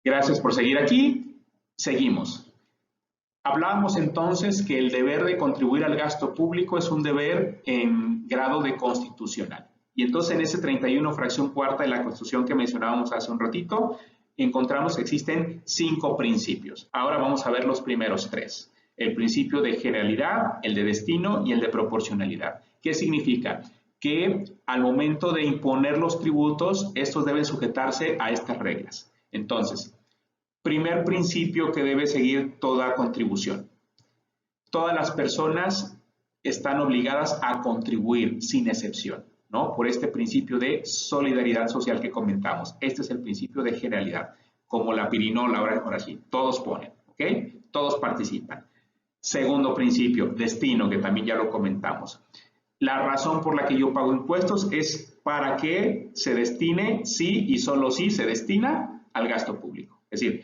Gracias por seguir aquí. Seguimos. Hablábamos entonces que el deber de contribuir al gasto público es un deber en grado de constitucional. Y entonces en ese 31 fracción cuarta de la Constitución que mencionábamos hace un ratito, encontramos que existen 5 principios. Ahora vamos a ver los primeros 3. El principio de generalidad, el de destino y el de proporcionalidad. ¿Qué significa? Que al momento de imponer los tributos, estos deben sujetarse a estas reglas. Entonces, primer principio que debe seguir toda contribución. Todas las personas están obligadas a contribuir sin excepción, ¿no? Por este principio de solidaridad social que comentamos. Este es el principio de generalidad, como la pirinola, ahora sí, todos ponen, ¿ok? Todos participan. Segundo principio, destino, que también ya lo comentamos. La razón por la que yo pago impuestos es para que se destine, sí y solo sí se destina al gasto público. Es decir,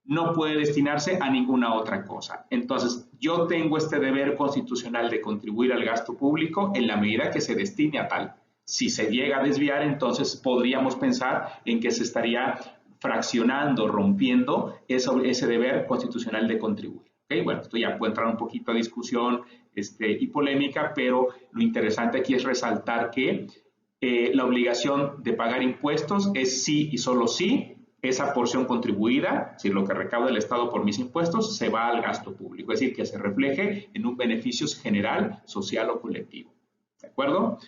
no puede destinarse a ninguna otra cosa. Entonces, yo tengo este deber constitucional de contribuir al gasto público en la medida que se destine a tal. Si se llega a desviar, entonces podríamos pensar en que se estaría fraccionando, rompiendo ese deber constitucional de contribuir. ¿Okay? Bueno, esto ya puede entrar un poquito a discusión y polémica, pero lo interesante aquí es resaltar que la obligación de pagar impuestos es sí y solo sí esa porción contribuida, es decir, lo que recauda el Estado por mis impuestos, se va al gasto público, es decir, que se refleje en un beneficio general, social o colectivo. ¿De acuerdo?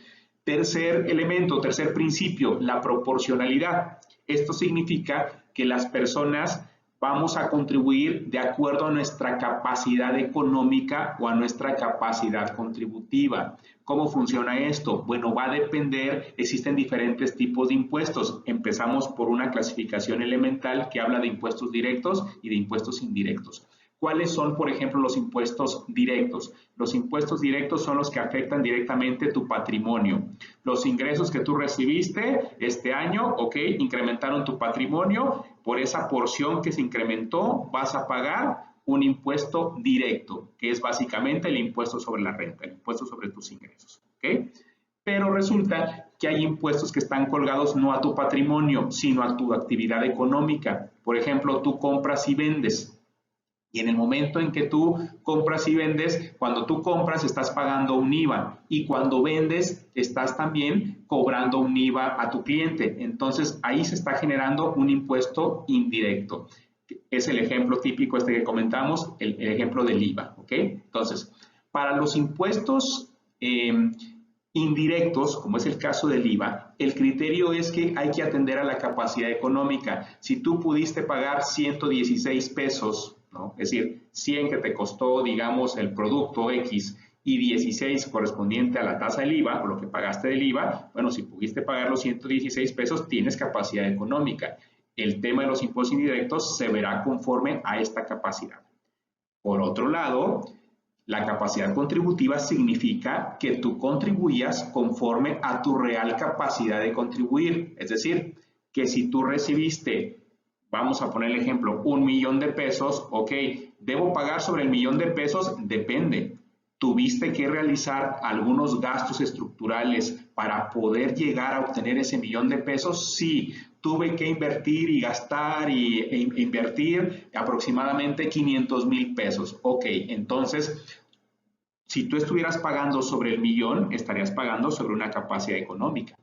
Tercer elemento, tercer principio, la proporcionalidad. Esto significa que las personas vamos a contribuir de acuerdo a nuestra capacidad económica o a nuestra capacidad contributiva. ¿Cómo funciona esto? Bueno, va a depender, existen diferentes tipos de impuestos. Empezamos por una clasificación elemental que habla de impuestos directos y de impuestos indirectos. ¿Cuáles son, por ejemplo, los impuestos directos? Los impuestos directos son los que afectan directamente tu patrimonio. Los ingresos que tú recibiste este año, ok, incrementaron tu patrimonio. Por esa porción que se incrementó, vas a pagar un impuesto directo, que es básicamente el impuesto sobre la renta, el impuesto sobre tus ingresos, ok. Pero resulta que hay impuestos que están colgados no a tu patrimonio, sino a tu actividad económica. Por ejemplo, tú compras y vendes. Y en el momento en que tú compras y vendes, cuando tú compras estás pagando un IVA y cuando vendes estás también cobrando un IVA a tu cliente. Entonces ahí se está generando un impuesto indirecto. Es el ejemplo típico este que comentamos, el ejemplo del IVA, ¿ok? Entonces, para los impuestos indirectos, como es el caso del IVA, el criterio es que hay que atender a la capacidad económica. Si tú pudiste pagar 116 pesos, ¿no? Es decir, 100 que te costó, digamos, el producto X y 16 correspondiente a la tasa del IVA o lo que pagaste del IVA, bueno, si pudiste pagar los 116 pesos, tienes capacidad económica. El tema de los impuestos indirectos se verá conforme a esta capacidad. Por otro lado, la capacidad contributiva significa que tú contribuyas conforme a tu real capacidad de contribuir. Es decir, que si tú recibiste, vamos a poner el ejemplo, 1,000,000 de pesos, ok, ¿debo pagar sobre el 1,000,000 de pesos? Depende. ¿Tuviste que realizar algunos gastos estructurales para poder llegar a obtener ese 1,000,000 de pesos? Sí. Tuve que invertir y gastar e invertir aproximadamente 500,000 pesos. Ok, entonces, si tú estuvieras pagando sobre el 1,000,000, estarías pagando sobre una capacidad económica,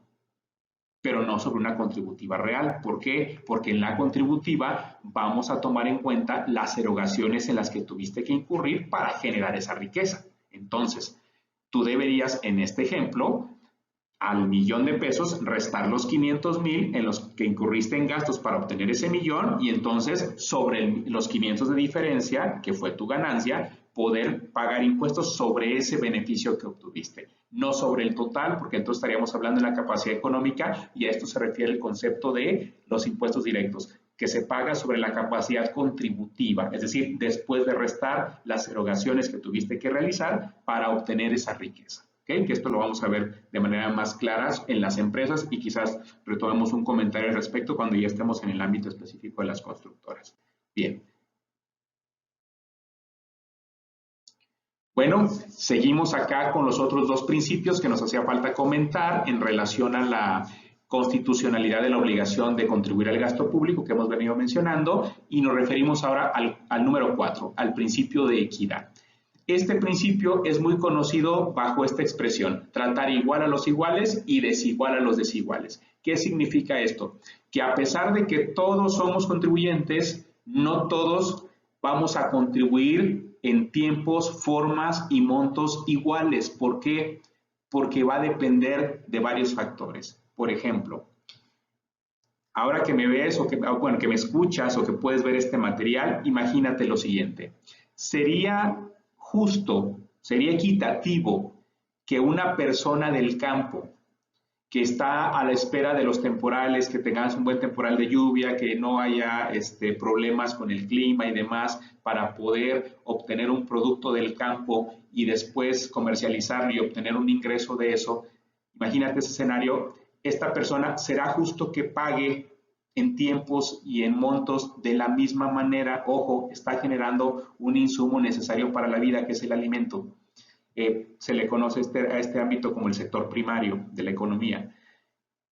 pero no sobre una contributiva real. ¿Por qué? Porque en la contributiva vamos a tomar en cuenta las erogaciones en las que tuviste que incurrir para generar esa riqueza. Entonces, tú deberías, en este ejemplo, al 1,000,000 de pesos, restar los 500,000 en los que incurriste en gastos para obtener ese 1,000,000 y entonces sobre los 500 de diferencia, que fue tu ganancia, poder pagar impuestos sobre ese beneficio que obtuviste, no sobre el total, porque entonces estaríamos hablando de la capacidad económica y a esto se refiere el concepto de los impuestos directos, que se paga sobre la capacidad contributiva, es decir, después de restar las erogaciones que tuviste que realizar para obtener esa riqueza. ¿Okay? Que esto lo vamos a ver de manera más clara en las empresas y quizás retomemos un comentario al respecto cuando ya estemos en el ámbito específico de las constructoras. Bien. Bueno, seguimos acá con los otros dos principios que nos hacía falta comentar en relación a constitucionalidad de la obligación de contribuir al gasto público que hemos venido mencionando, y nos referimos ahora al número 4, al principio de equidad. Este principio es muy conocido bajo esta expresión: tratar igual a los iguales y desigual a los desiguales. ¿Qué significa esto? Que a pesar de que todos somos contribuyentes, no todos vamos a contribuir en tiempos, formas y montos iguales. ¿Por qué? Porque va a depender de varios factores. Por ejemplo, ahora que me ves que me escuchas o que puedes ver este material, imagínate lo siguiente. Sería justo, sería equitativo que una persona del campo que está a la espera de los temporales, que tengas un buen temporal de lluvia, que no haya problemas con el clima y demás, para poder obtener un producto del campo y después comercializarlo y obtener un ingreso de eso. Imagínate ese escenario. Esta persona será justo que pague en tiempos y en montos de la misma manera. Ojo, está generando un insumo necesario para la vida, que es el alimento. Se le conoce a este ámbito como el sector primario de la economía.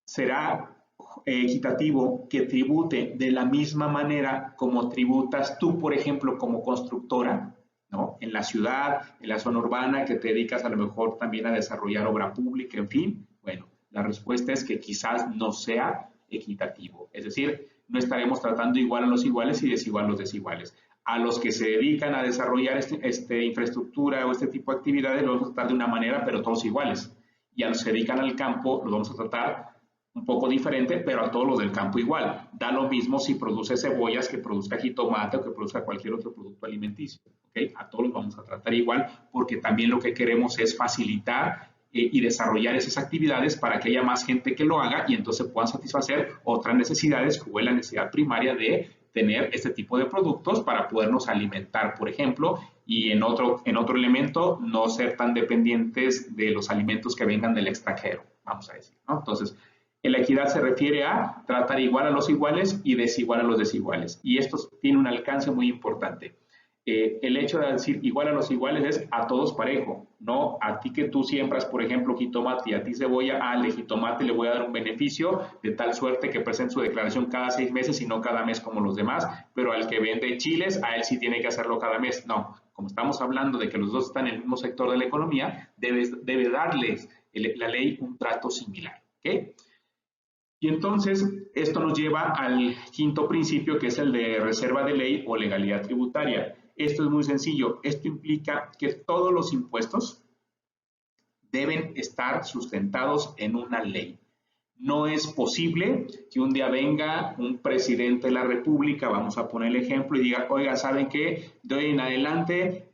Será equitativo que tribute de la misma manera como tributas tú, por ejemplo, como constructora, ¿no? En la ciudad, en la zona urbana, que te dedicas a lo mejor también a desarrollar obra pública, en fin. Bueno, la respuesta es que quizás no sea equitativo. Es decir, no estaremos tratando igual a los iguales y desigual a los desiguales. A los que se dedican a desarrollar infraestructura o este tipo de actividades los vamos a tratar de una manera, pero todos iguales. Y a los que se dedican al campo los vamos a tratar un poco diferente, pero a todos los del campo igual. Da lo mismo si produce cebollas, que produzca jitomate o que produzca cualquier otro producto alimenticio. ¿Okay? A todos los vamos a tratar igual, porque también lo que queremos es facilitar y desarrollar esas actividades para que haya más gente que lo haga y entonces puedan satisfacer otras necesidades, como es la necesidad primaria de tener este tipo de productos para podernos alimentar, por ejemplo, y en otro elemento, no ser tan dependientes de los alimentos que vengan del extranjero, vamos a decir, ¿no? Entonces, la equidad se refiere a tratar igual a los iguales y desigual a los desiguales, y esto tiene un alcance muy importante. El hecho de decir igual a los iguales es a todos parejo, no a ti que tú siembras, por ejemplo, jitomate y a ti cebolla, al de jitomate le voy a dar un beneficio de tal suerte que presente su declaración cada 6 meses y no cada mes como los demás, pero al que vende chiles, a él sí tiene que hacerlo cada mes. No, como estamos hablando de que los dos están en el mismo sector de la economía, debe darles la ley un trato similar. ¿Okay? Y entonces, esto nos lleva al quinto principio, que es el de reserva de ley o legalidad tributaria. Esto es muy sencillo. Esto implica que todos los impuestos deben estar sustentados en una ley. No es posible que un día venga un presidente de la República, vamos a poner el ejemplo, y diga, oiga, ¿saben qué? De hoy en adelante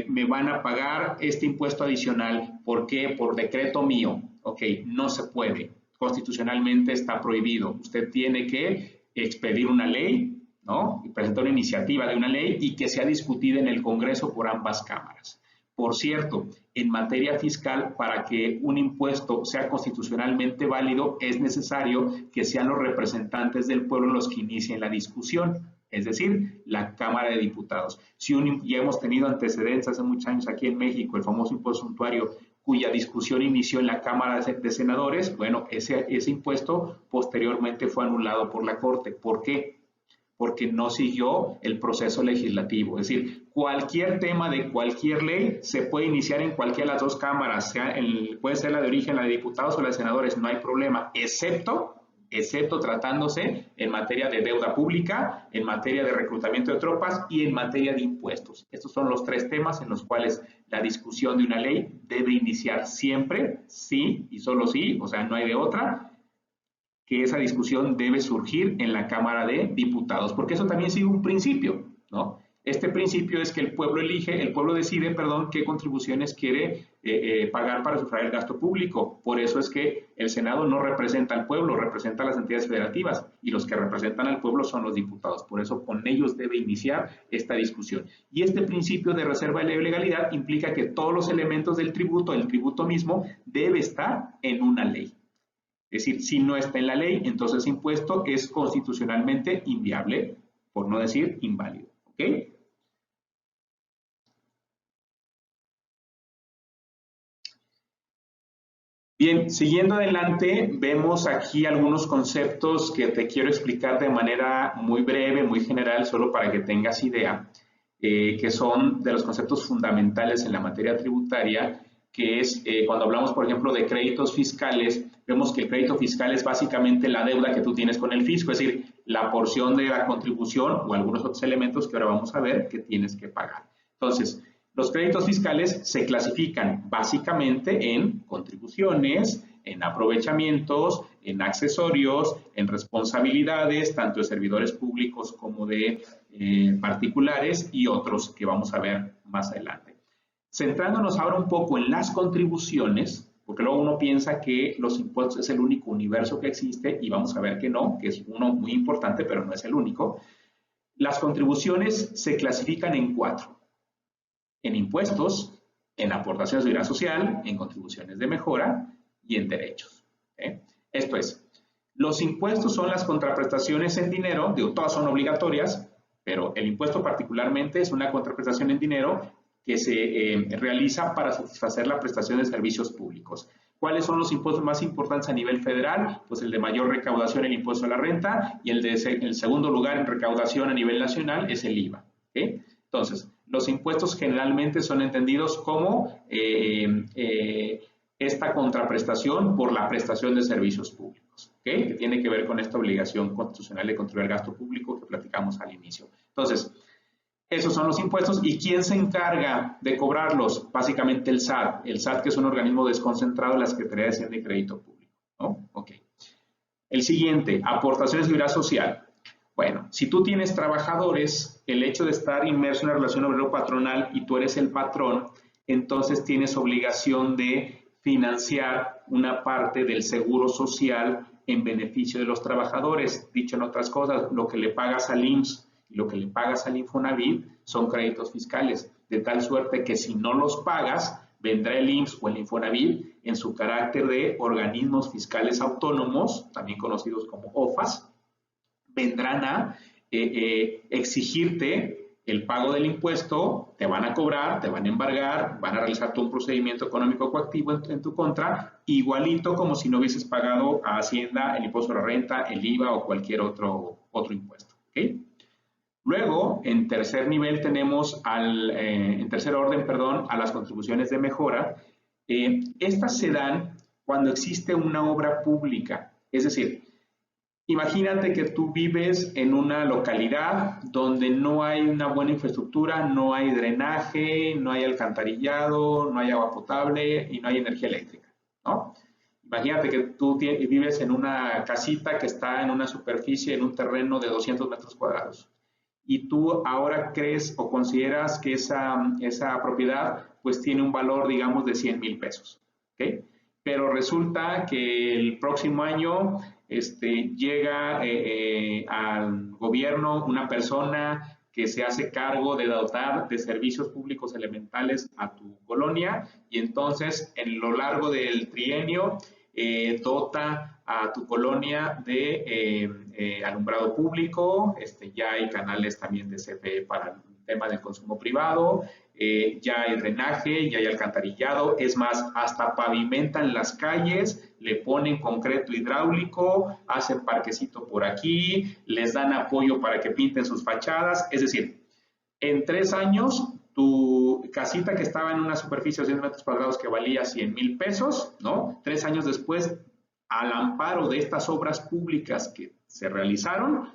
me van a pagar este impuesto adicional. ¿Por qué? Por decreto mío. Ok, no se puede. Constitucionalmente está prohibido. Usted tiene que expedir una ley, ¿no? Y presentar una iniciativa de una ley y que sea discutida en el Congreso por ambas cámaras. Por cierto, en materia fiscal, para que un impuesto sea constitucionalmente válido, es necesario que sean los representantes del pueblo los que inicien la discusión, es decir, la Cámara de Diputados. Ya hemos tenido antecedentes hace muchos años aquí en México, el famoso impuesto suntuario, cuya discusión inició en la Cámara de Senadores. Bueno, ese impuesto posteriormente fue anulado por la Corte. ¿Por qué? Porque no siguió el proceso legislativo. Es decir, cualquier tema de cualquier ley se puede iniciar en cualquiera de las dos cámaras, puede ser la de origen, la de diputados o la de senadores, no hay problema, excepto tratándose en materia de deuda pública, en materia de reclutamiento de tropas y en materia de impuestos. Estos son los tres temas en los cuales la discusión de una ley debe iniciar siempre, sí y solo sí, o sea, no hay de otra, que esa discusión debe surgir en la Cámara de Diputados, porque eso también sigue un principio, ¿no? Este principio es que el pueblo decide, qué contribuciones quiere pagar para sufragar el gasto público. Por eso es que el Senado no representa al pueblo, representa a las entidades federativas, y los que representan al pueblo son los diputados. Por eso con ellos debe iniciar esta discusión. Y este principio de reserva de legalidad implica que todos los elementos del tributo mismo, debe estar en una ley. Es decir, si no está en la ley, entonces ese impuesto es constitucionalmente inviable, por no decir inválido. ¿Ok? Bien, siguiendo adelante, vemos aquí algunos conceptos que te quiero explicar de manera muy breve, muy general, solo para que tengas idea, que son de los conceptos fundamentales en la materia tributaria, que es cuando hablamos, por ejemplo, de créditos fiscales, vemos que el crédito fiscal es básicamente la deuda que tú tienes con el fisco, es decir, la porción de la contribución o algunos otros elementos que ahora vamos a ver que tienes que pagar. Entonces, los créditos fiscales se clasifican básicamente en contribuciones, en aprovechamientos, en accesorios, en responsabilidades, tanto de servidores públicos como de particulares y otros que vamos a ver más adelante. Centrándonos ahora un poco en las contribuciones, porque luego uno piensa que los impuestos es el único universo que existe y vamos a ver que no, que es uno muy importante, pero no es el único. Las contribuciones se clasifican en 4. En impuestos, en aportaciones de seguridad social, en contribuciones de mejora y en derechos. Esto es, los impuestos son las contraprestaciones en dinero, digo, todas son obligatorias, pero el impuesto particularmente es una contraprestación en dinero que se realiza para satisfacer la prestación de servicios públicos. ¿Cuáles son los impuestos más importantes a nivel federal? Pues el de mayor recaudación, el impuesto a la renta, y el segundo lugar en recaudación a nivel nacional es el IVA. Entonces, los impuestos generalmente son entendidos como esta contraprestación por la prestación de servicios públicos, que tiene que ver con esta obligación constitucional de controlar el gasto público que platicamos al inicio. Entonces, esos son los impuestos. ¿Y quién se encarga de cobrarlos? Básicamente el SAT. El SAT, que es un organismo desconcentrado de la Secretaría de Hacienda y Crédito Público, ¿no? Ok. El siguiente, aportaciones de seguridad social. Bueno, si tú tienes trabajadores, el hecho de estar inmerso en una relación obrero-patronal y tú eres el patrón, entonces tienes obligación de financiar una parte del seguro social en beneficio de los trabajadores. Dicho en otras cosas, lo que le pagas al IMSS y lo que le pagas al Infonavit son créditos fiscales, de tal suerte que si no los pagas, vendrá el IMSS o el Infonavit en su carácter de organismos fiscales autónomos, también conocidos como OFAS, vendrán a exigirte el pago del impuesto, te van a cobrar, te van a embargar, van a realizar todo un procedimiento económico coactivo en tu contra, igualito como si no hubieses pagado a Hacienda el impuesto a la renta, el IVA o cualquier otro impuesto. ¿Okay? Luego, en tercer nivel tenemos, en tercer orden, perdón, a las contribuciones de mejora. Estas se dan cuando existe una obra pública, es decir, imagínate que tú vives en una localidad donde no hay una buena infraestructura, no hay drenaje, no hay alcantarillado, no hay agua potable y no hay energía eléctrica, ¿no? Imagínate que tú vives en una casita que está en una superficie, en un terreno de 200 metros cuadrados y tú ahora crees o consideras que esa propiedad pues tiene un valor, digamos, de 100,000 pesos, ¿ok? Pero resulta que el próximo año llega al gobierno una persona que se hace cargo de dotar de servicios públicos elementales a tu colonia y entonces en lo largo del trienio dota a tu colonia de alumbrado público, ya hay canales también de CFE para el tema del consumo privado, ya hay drenaje, ya hay alcantarillado, es más, hasta pavimentan las calles, le ponen concreto hidráulico, hacen parquecito por aquí, les dan apoyo para que pinten sus fachadas, es decir, en 3 años tu casita que estaba en una superficie de 100 metros cuadrados que valía 100,000 pesos, ¿no? 3 años después, al amparo de estas obras públicas que se realizaron,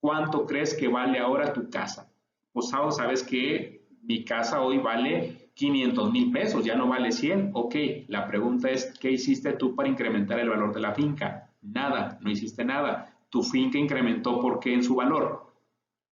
¿cuánto crees que vale ahora tu casa? Pues sabes que mi casa hoy vale 500,000 pesos, ya no vale 100. Ok, la pregunta es, ¿qué hiciste tú para incrementar el valor de la finca? Nada, no hiciste nada. Tu finca incrementó, ¿por qué en su valor?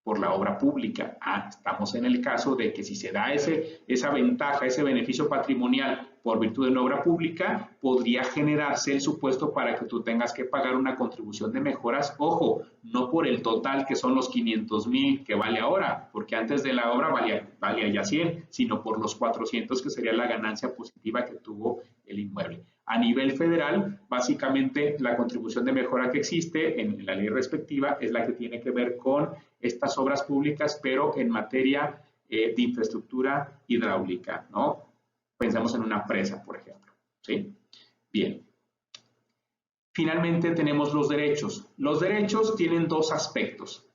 Por la obra pública. Estamos en el caso de que si se da esa ventaja, ese beneficio patrimonial por virtud de una obra pública, podría generarse el supuesto para que tú tengas que pagar una contribución de mejoras, ojo, no por el total que son los 500,000 que vale ahora, porque antes de la obra valía ya 100, sino por los 400 que sería la ganancia positiva que tuvo el inmueble. A nivel federal, básicamente la contribución de mejora que existe en la ley respectiva es la que tiene que ver con estas obras públicas, pero en materia de infraestructura hidráulica, ¿no? Pensamos en una presa, por ejemplo, ¿sí? Bien, Finalmente tenemos los derechos. Los derechos tienen dos aspectos.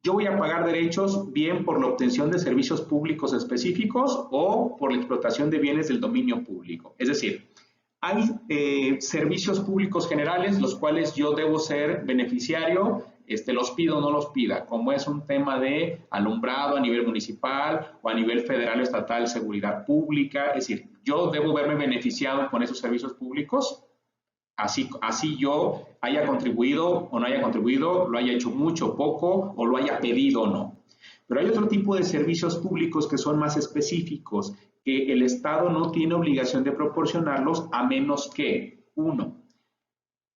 Yo voy a pagar derechos bien por la obtención de servicios públicos específicos o por la explotación de bienes del dominio público. Es decir, hay servicios públicos generales, los cuales yo debo ser beneficiario, los pido o no los pida, como es un tema de alumbrado a nivel municipal o a nivel federal o estatal, seguridad pública. Es decir, yo debo verme beneficiado con esos servicios públicos. Así yo haya contribuido o no haya contribuido, lo haya hecho mucho, poco, o lo haya pedido o no. Pero hay otro tipo de servicios públicos que son más específicos, que el Estado no tiene obligación de proporcionarlos a menos que, uno,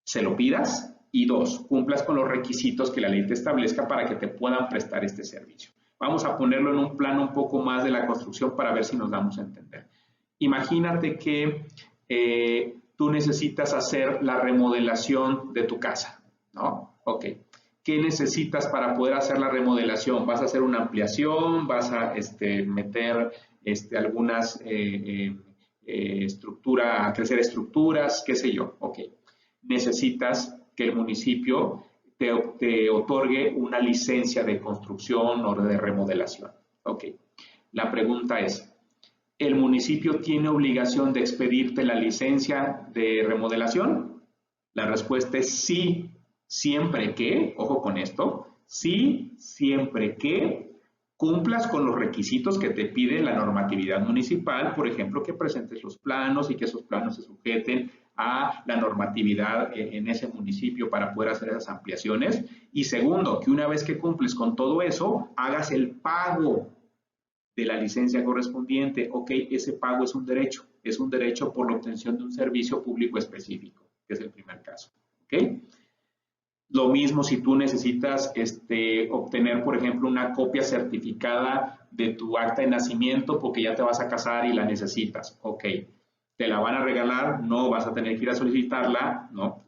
se lo pidas, y dos, cumplas con los requisitos que la ley te establezca para que te puedan prestar este servicio. Vamos a ponerlo en un plano un poco más de la construcción para ver si nos damos a entender. Imagínate que tú necesitas hacer la remodelación de tu casa, ¿no? Ok. ¿Qué necesitas para poder hacer la remodelación? ¿Vas a hacer una ampliación? ¿Vas a meter algunas crecer estructuras? ¿Qué sé yo? Ok. Necesitas que el municipio te otorgue una licencia de construcción o de remodelación. Ok. La pregunta es, ¿el municipio tiene obligación de expedirte la licencia de remodelación? La respuesta es sí, siempre que, ojo con esto, sí, siempre que cumplas con los requisitos que te pide la normatividad municipal, por ejemplo, que presentes los planos y que esos planos se sujeten a la normatividad en ese municipio para poder hacer esas ampliaciones. Y segundo, que una vez que cumples con todo eso, hagas el pago de la licencia correspondiente. Ok, ese pago es un derecho por la obtención de un servicio público específico, que es el primer caso. Ok. Lo mismo si tú necesitas obtener, por ejemplo, una copia certificada de tu acta de nacimiento porque ya te vas a casar y la necesitas. Ok, te la van a regalar, no vas a tener que ir a solicitarla, ¿no?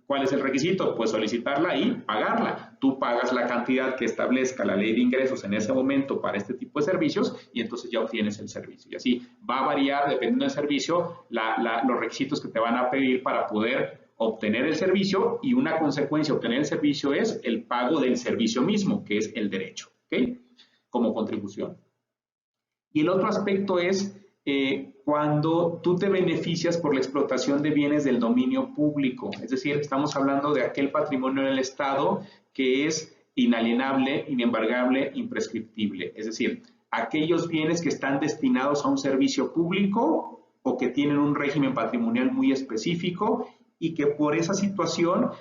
¿Cuál es el requisito? Pues solicitarla y pagarla. Tú pagas la cantidad que establezca la ley de ingresos en ese momento para este tipo de servicios y entonces ya obtienes el servicio. Y así va a variar, dependiendo del servicio, los requisitos que te van a pedir para poder obtener el servicio, y una consecuencia de obtener el servicio es el pago del servicio mismo, que es el derecho, ¿ok? Como contribución. Y el otro aspecto es cuando tú te beneficias por la explotación de bienes del dominio público, es decir, estamos hablando de aquel patrimonio del Estado que es inalienable, inembargable, imprescriptible, es decir, aquellos bienes que están destinados a un servicio público o que tienen un régimen patrimonial muy específico y que por esa situación,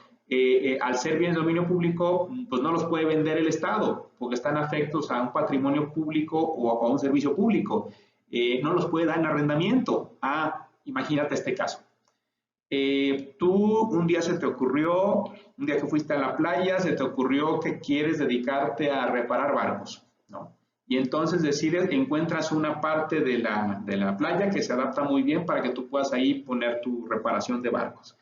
al ser bienes de dominio público, pues no los puede vender el Estado, porque están afectos a un patrimonio público o a un servicio público. No los puede dar en arrendamiento. Imagínate este caso. Tú un día se te ocurrió, un día que fuiste a la playa, se te ocurrió que quieres dedicarte a reparar barcos, ¿no? Y entonces decides, encuentras una parte de la playa que se adapta muy bien para que tú puedas ahí poner tu reparación de barcos.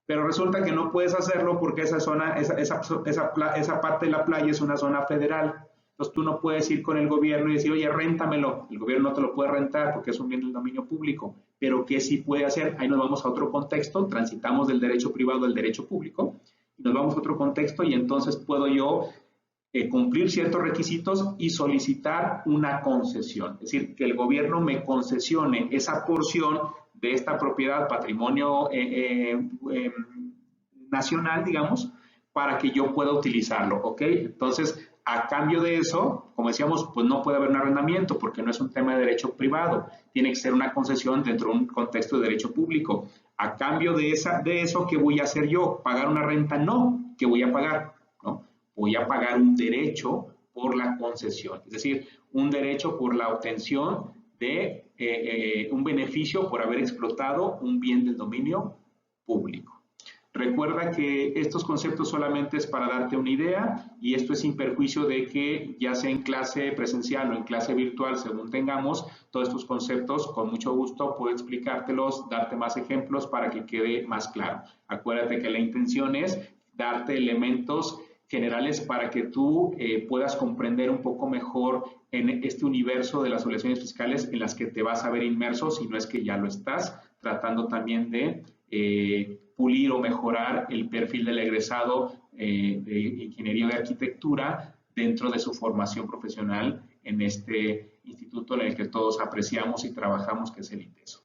Pero resulta que no puedes hacerlo porque esa parte de la playa es una zona federal. Entonces tú no puedes ir con el gobierno y decir, oye, réntamelo. El gobierno no te lo puede rentar porque es un bien del dominio público. Pero ¿qué sí puede hacer? Ahí nos vamos a otro contexto, transitamos del derecho privado al derecho público, y nos vamos a otro contexto y entonces puedo yo cumplir ciertos requisitos y solicitar una concesión. Es decir, que el gobierno me concesione esa porción de esta propiedad, patrimonio nacional, digamos, para que yo pueda utilizarlo, ¿ok? Entonces, a cambio de eso, como decíamos, pues no puede haber un arrendamiento porque no es un tema de derecho privado, tiene que ser una concesión dentro de un contexto de derecho público. A cambio de eso, ¿qué voy a hacer yo? ¿Pagar una renta? No. ¿Qué voy a pagar? ¿No? Voy a pagar un derecho por la concesión, es decir, un derecho por la obtención de un beneficio por haber explotado un bien del dominio público. Recuerda que estos conceptos solamente es para darte una idea y esto es sin perjuicio de que ya sea en clase presencial o en clase virtual, según tengamos todos estos conceptos, con mucho gusto puedo explicártelos, darte más ejemplos para que quede más claro. Acuérdate que la intención es darte elementos generales para que tú puedas comprender un poco mejor en este universo de las obligaciones fiscales en las que te vas a ver inmerso, si no es que ya lo estás, tratando también de pulir o mejorar el perfil del egresado de Ingeniería de Arquitectura dentro de su formación profesional en este instituto en el que todos apreciamos y trabajamos, que es el ITESO.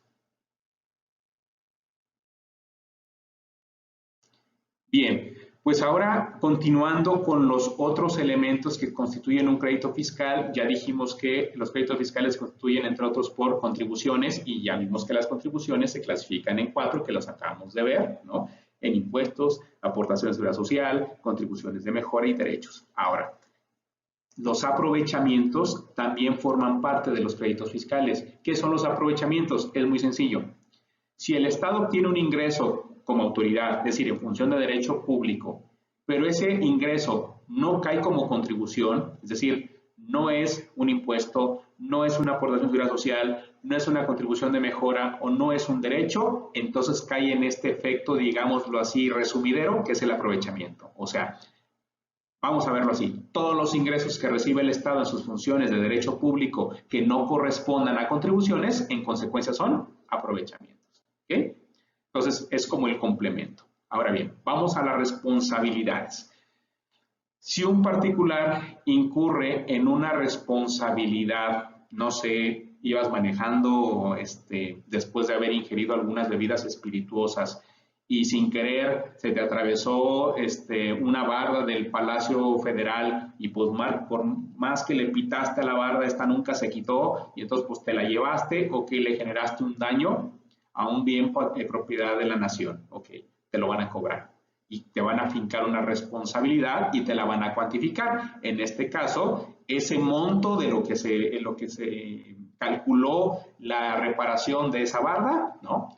Bien, pues ahora continuando con los otros elementos que constituyen un crédito fiscal, ya dijimos que los créditos fiscales se constituyen entre otros por contribuciones y ya vimos que las contribuciones se clasifican en 4 que las acabamos de ver, ¿no? En impuestos, aportaciones de seguridad social, contribuciones de mejora y derechos. Ahora, los aprovechamientos también forman parte de los créditos fiscales. ¿Qué son los aprovechamientos? Es muy sencillo. Si el Estado obtiene un ingreso como autoridad, es decir, en función de derecho público, pero ese ingreso no cae como contribución, es decir, no es un impuesto, no es una aportación de seguridad social, no es una contribución de mejora o no es un derecho, entonces cae en este efecto, digámoslo así, resumidero, que es el aprovechamiento. O sea, vamos a verlo así, todos los ingresos que recibe el Estado en sus funciones de derecho público que no correspondan a contribuciones, en consecuencia son aprovechamientos. ¿Okay? Entonces, es como el complemento. Ahora bien, vamos a las responsabilidades. Si un particular incurre en una responsabilidad, no sé, ibas manejando después de haber ingerido algunas bebidas espirituosas y sin querer se te atravesó una barda del Palacio Federal y pues por más que le pitaste a la barda, esta nunca se quitó y entonces pues te la llevaste o que le generaste un daño a un bien de propiedad de la nación. Ok, te lo van a cobrar y te van a fincar una responsabilidad y te la van a cuantificar. En este caso, ese monto de lo que se calculó la reparación de esa barda, ¿no?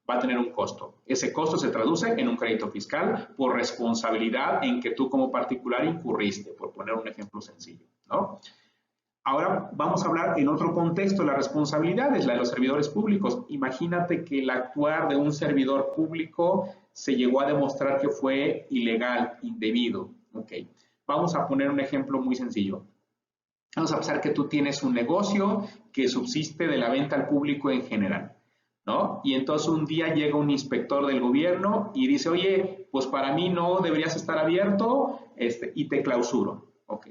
Va a tener un costo. Ese costo se traduce en un crédito fiscal por responsabilidad en que tú como particular incurriste, por poner un ejemplo sencillo, ¿no? Ahora vamos a hablar en otro contexto, la responsabilidad es la de los servidores públicos. Imagínate que el actuar de un servidor público se llegó a demostrar que fue ilegal, indebido. Ok, vamos a poner un ejemplo muy sencillo. Vamos a pensar que tú tienes un negocio que subsiste de la venta al público en general, ¿no? Y entonces un día llega un inspector del gobierno y dice, oye, pues para mí no deberías estar abierto y te clausuro. Ok,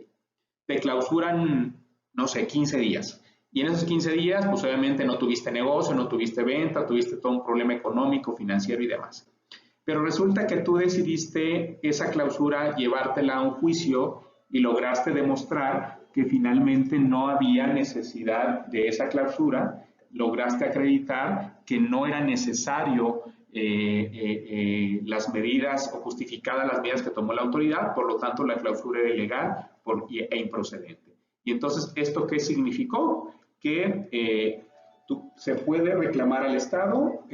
te clausuran, no sé, 15 días. Y en esos 15 días, pues obviamente no tuviste negocio, no tuviste venta, tuviste todo un problema económico, financiero y demás. Pero resulta que tú decidiste esa clausura llevártela a un juicio y lograste demostrar que finalmente no había necesidad de esa clausura, lograste acreditar que no era necesario las medidas o justificadas las medidas que tomó la autoridad, por lo tanto la clausura era ilegal e improcedente. Y entonces, ¿esto qué significó? Que se puede reclamar al Estado,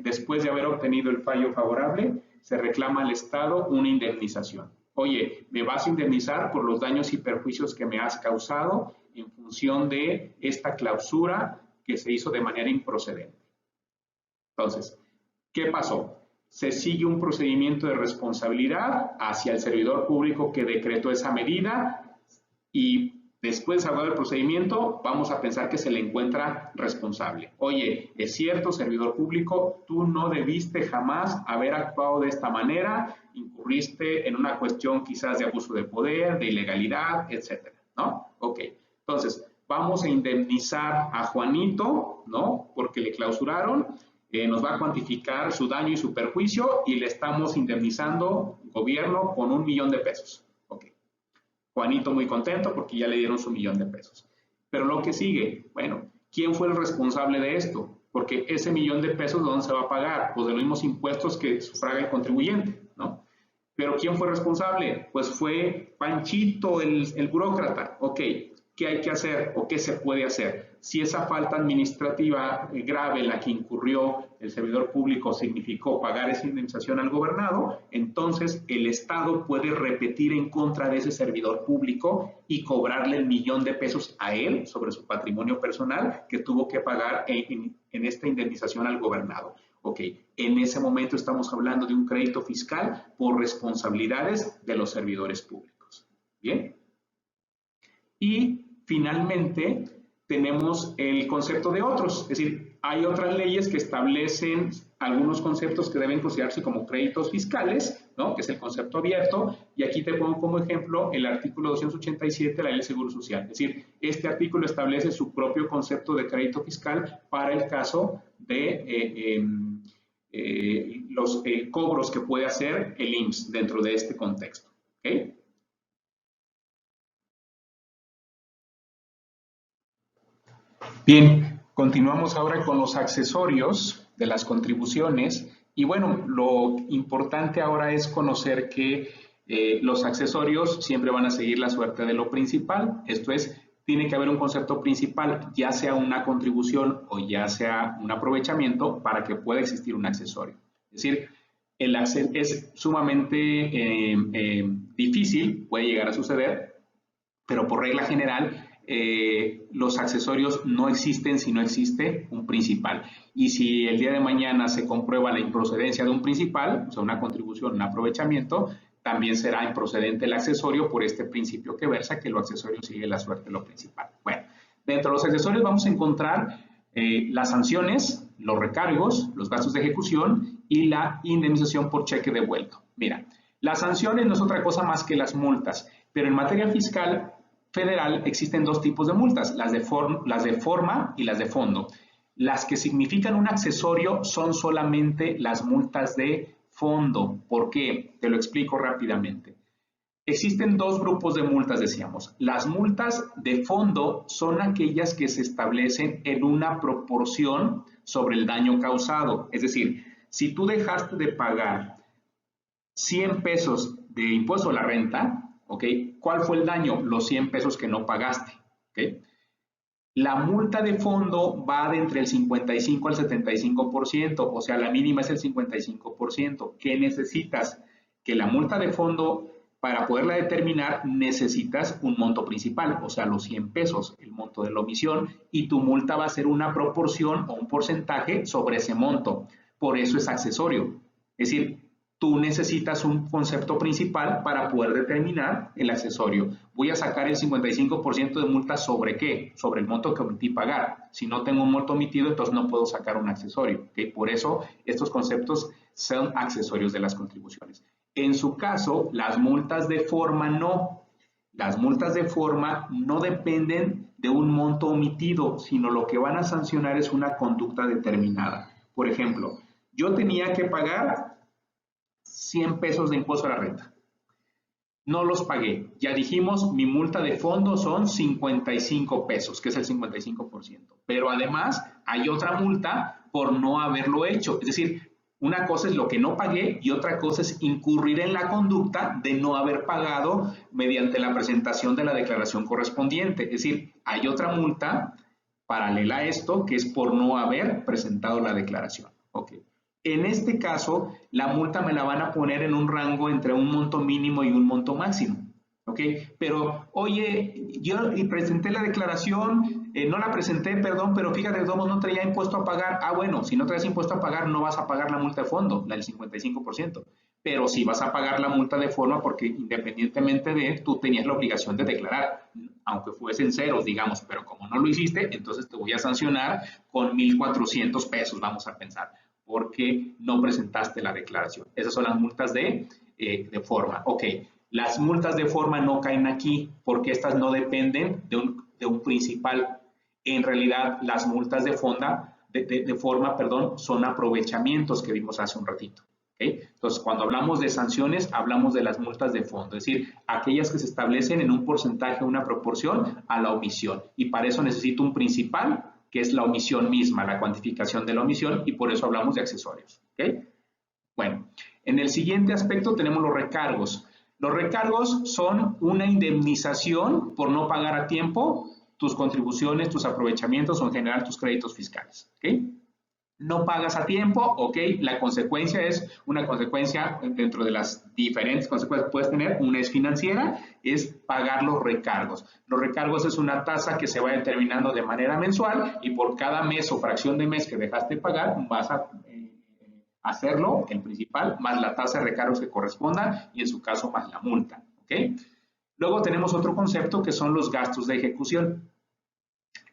después de haber obtenido el fallo favorable, se reclama al Estado una indemnización. Oye, me vas a indemnizar por los daños y perjuicios que me has causado en función de esta clausura que se hizo de manera improcedente. Entonces, ¿qué pasó? Se sigue un procedimiento de responsabilidad hacia el servidor público que decretó esa medida y después de hablar del procedimiento, vamos a pensar que se le encuentra responsable. Oye, es cierto, servidor público, tú no debiste jamás haber actuado de esta manera, incurriste en una cuestión quizás de abuso de poder, de ilegalidad, etcétera, ¿no? Ok, entonces, vamos a indemnizar a Juanito, ¿no? Porque le clausuraron, nos va a cuantificar su daño y su perjuicio y le estamos indemnizando, gobierno, con $1,000,000 de pesos. Juanito muy contento porque ya le dieron su $1,000,000 de pesos. Pero lo que sigue, bueno, ¿quién fue el responsable de esto? Porque ese $1,000,000 de pesos, ¿de dónde se va a pagar? Pues de los mismos impuestos que sufraga el contribuyente, ¿no? Pero ¿quién fue responsable? Pues fue Panchito, el burócrata. Ok, ¿qué hay que hacer o qué se puede hacer? Si esa falta administrativa grave en la que incurrió el servidor público significó pagar esa indemnización al gobernado, entonces el Estado puede repetir en contra de ese servidor público y cobrarle el $1,000,000 de pesos a él sobre su patrimonio personal que tuvo que pagar en esta indemnización al gobernado. Ok, en ese momento estamos hablando de un crédito fiscal por responsabilidades de los servidores públicos. ¿Bien? Y finalmente tenemos el concepto de otros, es decir, hay otras leyes que establecen algunos conceptos que deben considerarse como créditos fiscales, ¿no? Que es el concepto abierto, y aquí te pongo como ejemplo el artículo 287 de la Ley del Seguro Social. Es decir, este artículo establece su propio concepto de crédito fiscal para el caso de los cobros que puede hacer el IMSS dentro de este contexto. ¿Okay? Bien, continuamos ahora con los accesorios de las contribuciones. Y bueno, lo importante ahora es conocer que los accesorios siempre van a seguir la suerte de lo principal. Esto es, tiene que haber un concepto principal, ya sea una contribución o ya sea un aprovechamiento, para que pueda existir un accesorio. Es decir, es sumamente difícil, puede llegar a suceder, pero por regla general, los accesorios no existen si no existe un principal. Y si el día de mañana se comprueba la improcedencia de un principal, o sea, una contribución, un aprovechamiento, también será improcedente el accesorio por este principio que versa que lo accesorio sigue la suerte de lo principal. Bueno, dentro de los accesorios vamos a encontrar las sanciones, los recargos, los gastos de ejecución y la indemnización por cheque devuelto. Mira, las sanciones no es otra cosa más que las multas, pero en materia fiscal federal existen dos tipos de multas, las de forma y las de fondo. Las que significan un accesorio son solamente las multas de fondo. ¿Por qué? Te lo explico rápidamente. Existen dos grupos de multas, decíamos. Las multas de fondo son aquellas que se establecen en una proporción sobre el daño causado. Es decir, si tú dejaste de pagar 100 pesos de impuesto a la renta, ¿ok? ¿Cuál fue el daño? Los 100 pesos que no pagaste, ¿ok? La multa de fondo va de entre el 55 al 75%, o sea, la mínima es el 55%. ¿Qué necesitas? Que la multa de fondo, para poderla determinar, necesitas un monto principal, o sea, los 100 pesos, el monto de la omisión, y tu multa va a ser una proporción o un porcentaje sobre ese monto. Por eso es accesorio. Es decir, tú necesitas un concepto principal para poder determinar el accesorio. Voy a sacar el 55% de multa ¿sobre qué? Sobre el monto que omití pagar. Si no tengo un monto omitido, entonces no puedo sacar un accesorio. ¿Okay? Por eso estos conceptos son accesorios de las contribuciones. En su caso, las multas de forma no. Las multas de forma no dependen de un monto omitido, sino lo que van a sancionar es una conducta determinada. Por ejemplo, yo tenía que pagar 100 pesos de impuesto a la renta. No los pagué. Ya dijimos, mi multa de fondo son 55 pesos, que es el 55%. Pero además hay otra multa por no haberlo hecho. Es decir, una cosa es lo que no pagué y otra cosa es incurrir en la conducta de no haber pagado mediante la presentación de la declaración correspondiente. Es decir, hay otra multa paralela a esto que es por no haber presentado la declaración. Ok. En este caso, la multa me la van a poner en un rango entre un monto mínimo y un monto máximo. ¿Ok? Pero, oye, yo presenté la declaración, no la presenté, perdón, pero fíjate, no traía impuesto a pagar. Ah, bueno, si no traes impuesto a pagar, no vas a pagar la multa de fondo, la del 55%. Pero sí vas a pagar la multa de forma porque independientemente de, tú tenías la obligación de declarar, aunque fuesen ceros, digamos, pero como no lo hiciste, entonces te voy a sancionar con 1,400 pesos, vamos a pensar, porque no presentaste la declaración. Esas son las multas de forma. Ok, las multas de forma no caen aquí porque estas no dependen de un principal. En realidad, las multas de forma, son aprovechamientos que vimos hace un ratito. ¿Okay? Entonces, cuando hablamos de sanciones, hablamos de las multas de fondo, es decir, aquellas que se establecen en un porcentaje, una proporción a la omisión. Y para eso necesito un principal, que es la omisión misma, la cuantificación de la omisión, y por eso hablamos de accesorios. ¿Okay? Bueno, en el siguiente aspecto tenemos los recargos. Los recargos son una indemnización por no pagar a tiempo tus contribuciones, tus aprovechamientos o en general tus créditos fiscales. ¿Okay? No pagas a tiempo, ok, la consecuencia es una consecuencia dentro de las diferentes consecuencias que puedes tener. Una es financiera, es pagar los recargos. Los recargos es una tasa que se va determinando de manera mensual y por cada mes o fracción de mes que dejaste de pagar vas a hacerlo, el principal, más la tasa de recargos que corresponda y en su caso más la multa, ok. Luego tenemos otro concepto que son los gastos de ejecución.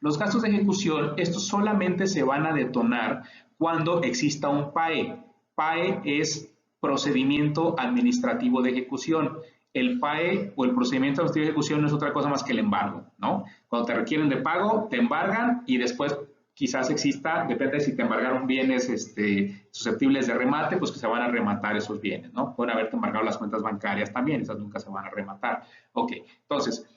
Los gastos de ejecución, estos solamente se van a detonar cuando exista un PAE. PAE es procedimiento administrativo de ejecución. El PAE o el procedimiento administrativo de ejecución no es otra cosa más que el embargo, ¿no? Cuando te requieren de pago, te embargan y después quizás exista, depende de si te embargaron bienes susceptibles de remate, pues que se van a rematar esos bienes, ¿no? Pueden haberte embargado las cuentas bancarias también, esas nunca se van a rematar. Ok, entonces,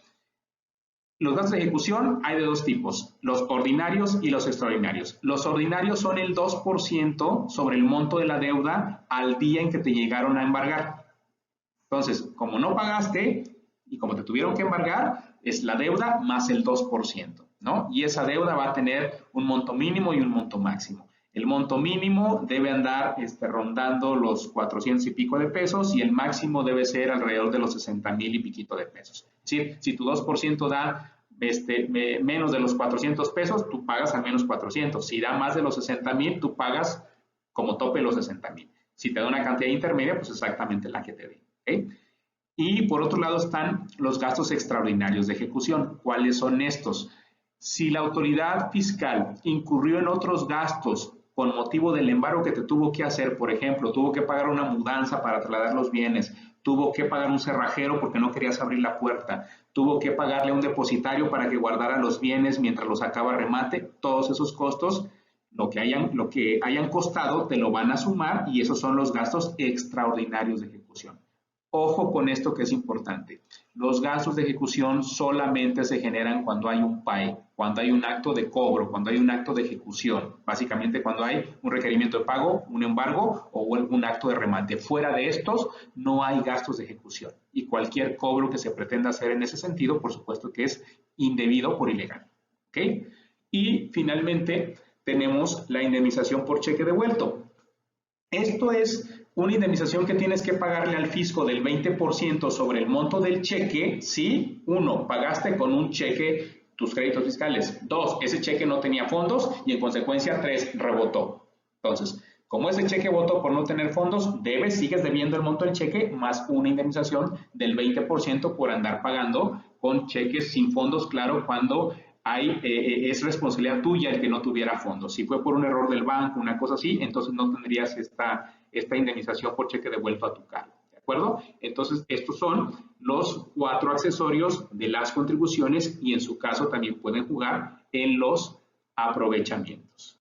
los gastos de ejecución hay de dos tipos, los ordinarios y los extraordinarios. Los ordinarios son el 2% sobre el monto de la deuda al día en que te llegaron a embargar. Entonces, como no pagaste y como te tuvieron que embargar, es la deuda más el 2%, ¿no? Y esa deuda va a tener un monto mínimo y un monto máximo. El monto mínimo debe andar rondando los 400 y pico de pesos y el máximo debe ser alrededor de los 60,000 y piquito de pesos. Es decir, si tu 2% da menos de los 400 pesos, tú pagas al menos 400. Si da más de los 60,000, tú pagas como tope los 60,000. Si te da una cantidad intermedia, pues exactamente la que te dé. ¿Okay? Y por otro lado están los gastos extraordinarios de ejecución. ¿Cuáles son estos? Si la autoridad fiscal incurrió en otros gastos con motivo del embargo que te tuvo que hacer, por ejemplo, tuvo que pagar una mudanza para trasladar los bienes, tuvo que pagar un cerrajero porque no querías abrir la puerta, tuvo que pagarle a un depositario para que guardara los bienes mientras los sacaba remate, todos esos costos, lo que hayan costado, te lo van a sumar y esos son los gastos extraordinarios de ejecución. Ojo con esto que es importante. Los gastos de ejecución solamente se generan cuando hay un PAE, cuando hay un acto de cobro, cuando hay un acto de ejecución. Básicamente cuando hay un requerimiento de pago, un embargo o un acto de remate. Fuera de estos no hay gastos de ejecución. Y cualquier cobro que se pretenda hacer en ese sentido, por supuesto que es indebido por ilegal. ¿Ok? Y finalmente tenemos la indemnización por cheque devuelto. Esto es una indemnización que tienes que pagarle al fisco del 20% sobre el monto del cheque si, uno, pagaste con un cheque tus créditos fiscales, dos, ese cheque no tenía fondos y en consecuencia, tres, rebotó. Entonces, como ese cheque votó por no tener fondos, sigues debiendo el monto del cheque más una indemnización del 20% por andar pagando con cheques sin fondos, claro, cuando es responsabilidad tuya el que no tuviera fondos. Si fue por un error del banco, una cosa así, entonces no tendrías esta indemnización por cheque devuelto a tu cargo. ¿De acuerdo? Entonces, estos son los 4 accesorios de las contribuciones y en su caso también pueden jugar en los aprovechamientos.